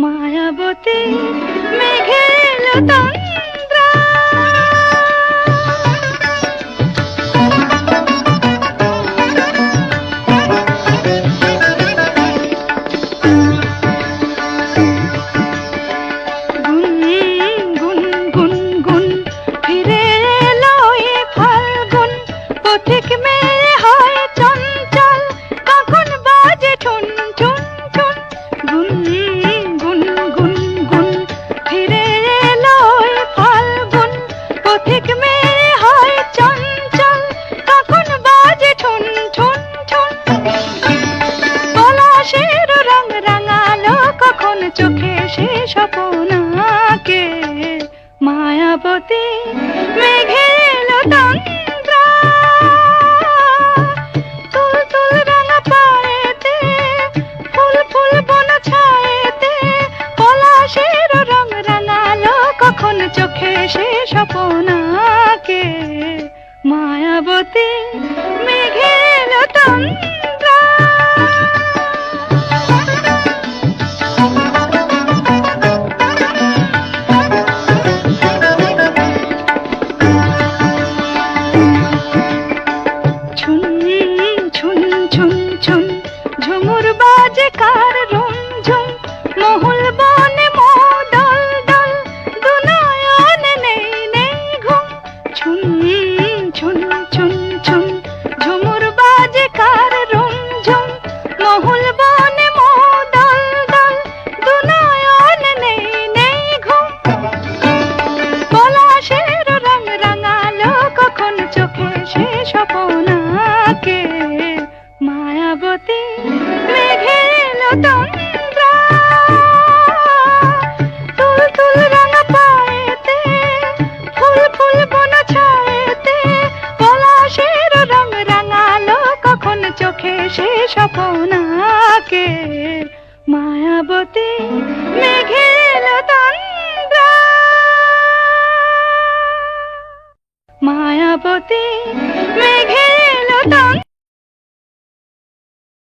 মায়াবতী মেঘেল তন্দ্রা গুন গুন গুন গুন ফিরে এলো এ ফাল্গুন পথিক মেয়ে হয় চঞ্চল কখন বাজে ঠুন ঠুন ঠুন গুন গুন গুন গুন ফিরে এলো এ ফাল্গুন পথিক মেয়ে হয় চঞ্চল কখন বাজে ঠুন ঠুন ঠুন পলাশের রং রাঙালো কখন চোখে সে স্বপ্ন আঁকে মায়াবতী মেঘেল তন্দ্রা তুল তুল রাঙা পায়েতে ফুল ফুল বন ছায়েতে পলাশের রং রাঙালো কখন চোখে সে স্বপ্ন আঁকে মায়াবতী মেঘেল তন্দ্রা ঝুমুর বাজে কার রুমঝুম মহুল বনে দল দল দুনয়নে নেই নেই ঘুম ছুন ছুন ছুন ছুন ঝুমুর বাজে কার রুমঝুম মহুল বনে দল দল দুনয়নে নেই নেই ঘুম পলাশের রং রাঙালো কখন চোখে সে স্বপ্ন আঁকে মায়াবতী মেঘেল তন্দ্রা তুল তুল রাঙা পায়েতে ফুল ফুল বন ছায়েতে পলাশের রং রাঙালো কখন চোখে সে স্বপ্ন আঁকে মায়াবতী মেঘেল তন্দ্রা মায়াবতী মেঘেল